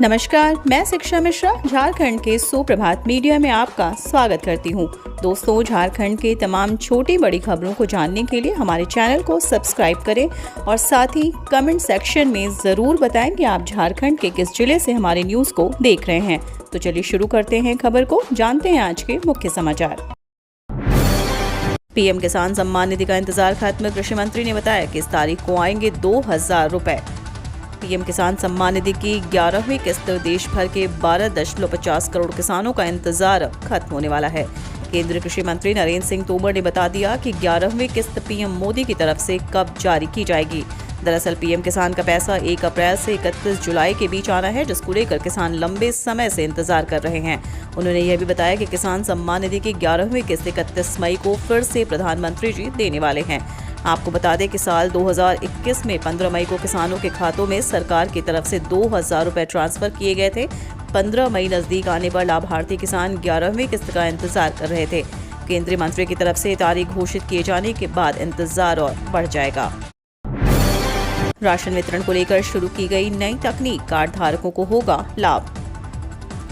नमस्कार, मैं शिक्षा मिश्रा झारखंड के सुप्रभात मीडिया में आपका स्वागत करती हूँ। दोस्तों, झारखंड के तमाम छोटी बड़ी खबरों को जानने के लिए हमारे चैनल को सब्सक्राइब करें और साथ ही कमेंट सेक्शन में ज़रूर बताएं कि आप झारखंड के किस जिले से हमारे न्यूज़ को देख रहे हैं। तो चलिए शुरू करते हैं खबर को, जानते हैं आज के मुख्य समाचार। पीएम किसान सम्मान निधि का इंतजार खत्म। कृषि मंत्री ने बताया कि इस तारीख को आएंगे 2,000 रुपए। पीएम किसान सम्मान निधि की 11वीं किस्त देश भर के 12.50 करोड़ किसानों का इंतजार खत्म होने वाला है। केंद्रीय कृषि मंत्री नरेंद्र सिंह तोमर ने बता दिया कि 11वीं किस्त पीएम मोदी की तरफ से कब जारी की जाएगी। दरअसल पीएम किसान का पैसा 1 अप्रैल से 31 जुलाई के बीच आना है, जिसको लेकर किसान लंबे समय से इंतजार कर रहे हैं। उन्होंने यह भी बताया कि किसान सम्मान निधि की 11वीं किस्त 31 मई को फिर से प्रधानमंत्री जी देने वाले हैं। आपको बता दें कि साल 2021 में 15 मई को किसानों के खातों में सरकार की तरफ से 2,000 रुपए ट्रांसफर किए गए थे। 15 मई नजदीक आने पर लाभार्थी किसान 11वीं किस्त का इंतजार कर रहे थे। केंद्रीय मंत्री की तरफ से तारीख घोषित किए जाने के बाद इंतजार और बढ़ जाएगा। राशन वितरण को लेकर शुरू की गई नई तकनीक, कार्ड धारकों को होगा लाभ।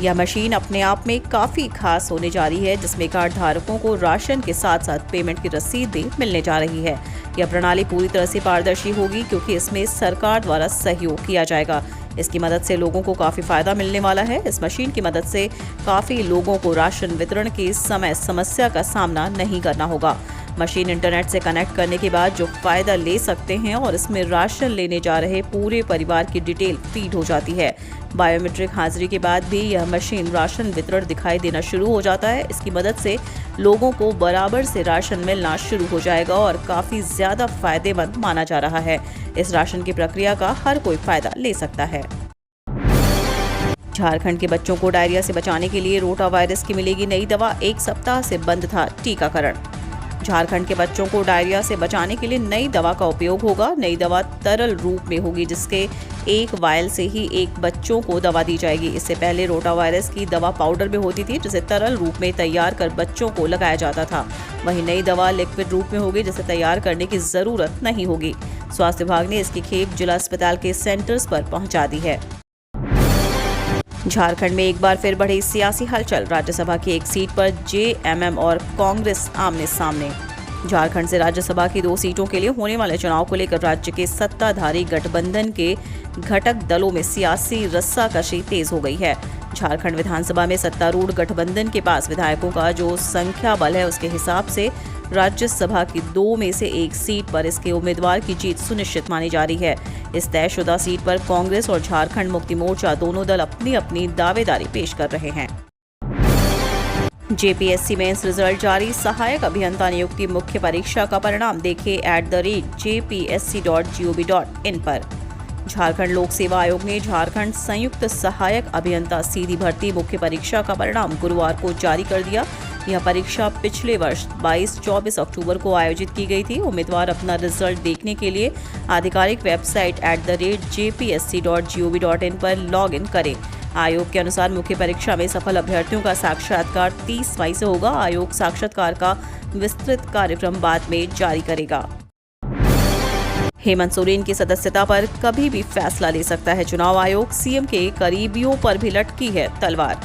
यह मशीन अपने आप में काफी खास होने जा रही है, जिसमें कार्ड धारकों को राशन के साथ साथ पेमेंट की रसीद भी मिलने जा रही है। यह प्रणाली पूरी तरह से पारदर्शी होगी, क्योंकि इसमें सरकार द्वारा सहयोग किया जाएगा। इसकी मदद से लोगों को काफी फायदा मिलने वाला है। इस मशीन की मदद से काफी लोगों को राशन वितरण के समय समस्या का सामना नहीं करना होगा। मशीन इंटरनेट से कनेक्ट करने के बाद जो फायदा ले सकते हैं और इसमें राशन लेने जा रहे पूरे परिवार की डिटेल फीड हो जाती है। बायोमेट्रिक हाजिरी के बाद भी यह मशीन राशन वितरण दिखाई देना शुरू हो जाता है। इसकी मदद से लोगों को बराबर से राशन मिलना शुरू हो जाएगा और काफी ज्यादा फायदेमंद माना जा रहा है। इस राशन की प्रक्रिया का हर कोई फायदा ले सकता है। झारखंड के बच्चों को डायरिया से बचाने के लिए रोटा वायरस की मिलेगी नई दवा। 1 सप्ताह से बंद था टीकाकरण। झारखंड के बच्चों को डायरिया से बचाने के लिए नई दवा का उपयोग होगा। नई दवा तरल रूप में होगी, जिसके एक वायल से ही एक बच्चों को दवा दी जाएगी। इससे पहले रोटा वायरस की दवा पाउडर में होती थी, जिसे तरल रूप में तैयार कर बच्चों को लगाया जाता था। वहीं नई दवा लिक्विड रूप में होगी, जिसे तैयार करने की जरूरत नहीं होगी। स्वास्थ्य विभाग ने इसकी खेप जिला अस्पताल के सेंटर्स पर पहुंचा दी है। झारखंड में एक बार फिर बढ़ी सियासी हलचल। राज्यसभा की एक सीट पर जेएमएम और कांग्रेस आमने सामने। झारखंड से राज्यसभा की 2 सीटों के लिए होने वाले चुनाव को लेकर राज्य के सत्ताधारी गठबंधन के घटक दलों में सियासी रस्साकशी तेज हो गई है। झारखंड विधानसभा में सत्तारूढ़ गठबंधन के पास विधायकों का जो संख्या बल है, उसके हिसाब से राज्यसभा की 2 में से 1 सीट पर इसके उम्मीदवार की जीत सुनिश्चित मानी जा रही है। इस तयशुदा सीट पर कांग्रेस और झारखंड मुक्ति मोर्चा दोनों दल अपनी अपनी दावेदारी पेश कर रहे हैं। जेपीएससी मेंस रिजल्ट जारी। सहायक अभियंता नियुक्ति मुख्य परीक्षा का परिणाम देखें @jpsc.gov.in पर। झारखंड लोक सेवा आयोग ने झारखंड संयुक्त सहायक अभियंता सीधी भर्ती मुख्य परीक्षा का परिणाम गुरुवार को जारी कर दिया। यह परीक्षा पिछले वर्ष 22-24 अक्टूबर को आयोजित की गई थी। उम्मीदवार अपना रिजल्ट देखने के लिए आधिकारिक वेबसाइट @jpsc.gov.in पर लॉग इन करें। आयोग के अनुसार मुख्य परीक्षा में सफल अभ्यर्थियों का साक्षात्कार 30 मई से होगा। आयोग साक्षात्कार का विस्तृत कार्यक्रम बाद में जारी करेगा। हेमंत सोरेन की सदस्यता पर कभी भी फैसला ले सकता है चुनाव आयोग। सीएम के करीबियों पर भी लटकी है तलवार।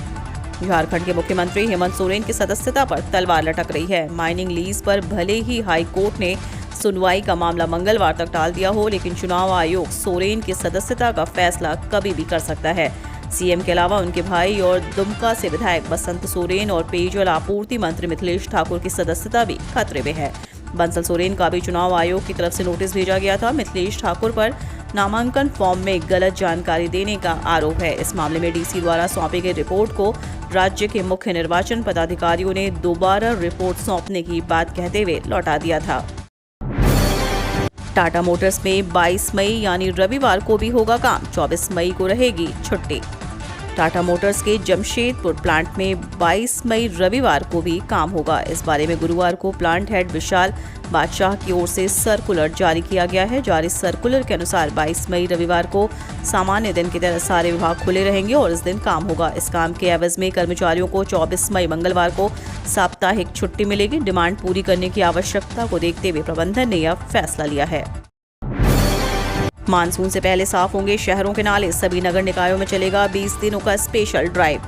झारखंड के मुख्यमंत्री हेमंत सोरेन की सदस्यता पर तलवार लटक रही है। माइनिंग लीज पर भले ही हाई कोर्ट ने सुनवाई का मामला मंगलवार तक टाल दिया हो, लेकिन चुनाव आयोग सोरेन की सदस्यता का फैसला कभी भी कर सकता है। सीएम के अलावा उनके भाई और दुमका से विधायक बसंत सोरेन और पेयजल आपूर्ति मंत्री मिथिलेश ठाकुर की सदस्यता भी खतरे में है। बंसल सोरेन का भी चुनाव आयोग की तरफ से नोटिस भेजा गया था। मिथिलेश ठाकुर पर नामांकन फॉर्म में गलत जानकारी देने का आरोप है। इस मामले में डीसी द्वारा सौंपी गई रिपोर्ट को राज्य के मुख्य निर्वाचन पदाधिकारियों ने दोबारा रिपोर्ट सौंपने की बात कहते हुए लौटा दिया था। टाटा मोटर्स में 22 मई यानी रविवार को भी होगा काम। 24 मई को रहेगी छुट्टी। टाटा मोटर्स के जमशेदपुर प्लांट में 22 मई रविवार को भी काम होगा। इस बारे में गुरुवार को प्लांट हेड विशाल बादशाह की ओर से सर्कुलर जारी किया गया है। जारी सर्कुलर के अनुसार 22 मई रविवार को सामान्य दिन की तरह सारे विभाग खुले रहेंगे और इस दिन काम होगा। इस काम के एवज में कर्मचारियों को 24 मई मंगलवार को साप्ताहिक छुट्टी मिलेगी। डिमांड पूरी करने की आवश्यकता को देखते हुए प्रबंधन ने यह फैसला लिया है। मानसून से पहले साफ होंगे शहरों के नाले, सभी नगर निकायों में चलेगा 20 दिनों का स्पेशल ड्राइव।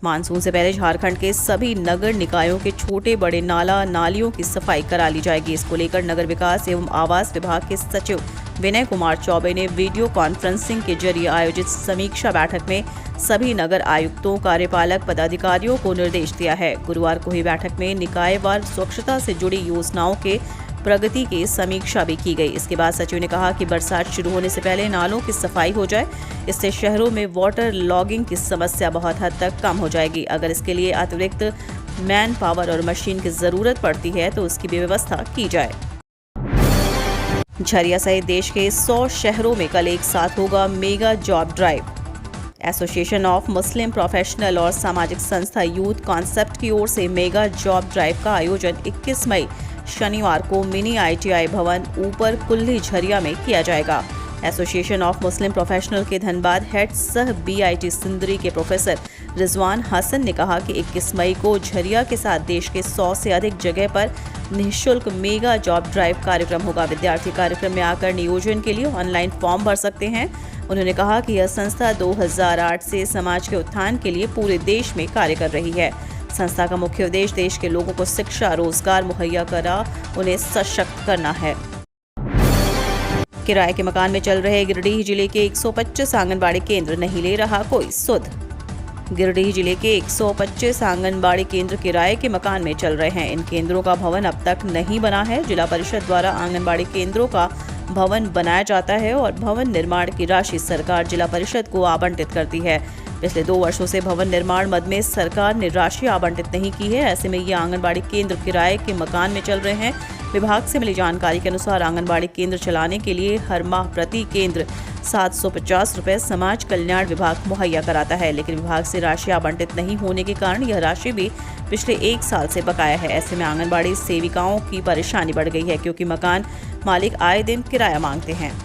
मानसून से पहले झारखंड के सभी नगर निकायों के छोटे बड़े नालियों की सफाई करा ली जाएगी। इसको लेकर नगर विकास एवं आवास विभाग के सचिव विनय कुमार चौबे ने वीडियो कॉन्फ्रेंसिंग के जरिए आयोजित समीक्षा बैठक में सभी नगर आयुक्तों, कार्यपालक पदाधिकारियों को निर्देश दिया है। गुरुवार को हुई बैठक में निकायवार स्वच्छता से जुड़ी योजनाओं के प्रगति की समीक्षा भी की गई। इसके बाद सचिव ने कहा कि बरसात शुरू होने से पहले नालों की सफाई हो जाए, इससे शहरों में वाटर लॉगिंग की समस्या बहुत हद तक कम हो जाएगी। अगर इसके लिए अतिरिक्त मैन पावर और मशीन की जरूरत पड़ती है तो उसकी भी व्यवस्था की जाए। झरिया सहित देश के 100 शहरों में कल एक साथ होगा mega job drive. Association of Muslim professional और सामाजिक संस्था यूथ कॉन्सेप्ट की ओर से मेगा जॉब ड्राइव का आयोजन 21 मई शनिवार को मिनी ITI भवन ऊपर कुल्ली झरिया में किया जाएगा। एसोसिएशन ऑफ मुस्लिम प्रोफेशनल के धनबाद हेड सह BIT सिंदरी के प्रोफेसर रिजवान हसन ने कहा कि 21 मई को झरिया के साथ देश के 100 से अधिक जगह पर निःशुल्क मेगा जॉब ड्राइव कार्यक्रम होगा। विद्यार्थी कार्यक्रम में आकर नियोजन के लिए ऑनलाइन फॉर्म भर सकते हैं। उन्होंने कहा कि यह संस्था 2008 से समाज के उत्थान के लिए पूरे देश में कार्य कर रही है। संस्था का मुख्य उद्देश्य देश के लोगों को शिक्षा, रोजगार मुहैया करा उन्हें सशक्त करना है। किराए के मकान में चल रहे गिरिडीह जिले के 125 आंगनबाड़ी केंद्र नहीं ले रहा कोई सुध। गिरिडीह जिले के 125 आंगनबाड़ी केंद्र किराए के मकान में चल रहे हैं। इन केंद्रों का भवन अब तक नहीं बना है। जिला परिषद द्वारा आंगनबाड़ी केंद्रों का भवन बनाया जाता है और भवन निर्माण की राशि सरकार जिला परिषद को आवंटित करती है। पिछले 2 वर्षों से भवन निर्माण मद में सरकार ने राशि आवंटित नहीं की है। ऐसे में ये आंगनबाड़ी केंद्र किराए के मकान में चल रहे हैं। विभाग से मिली जानकारी के अनुसार आंगनबाड़ी केंद्र चलाने के लिए हर माह प्रति केंद्र 750 रुपये समाज कल्याण विभाग मुहैया कराता है, लेकिन विभाग से राशि आवंटित नहीं होने के कारण यह राशि भी पिछले 1 साल से बकाया है। ऐसे में आंगनबाड़ी सेविकाओं की परेशानी बढ़ गई है, क्योंकि मकान मालिक आए दिन किराया मांगते हैं।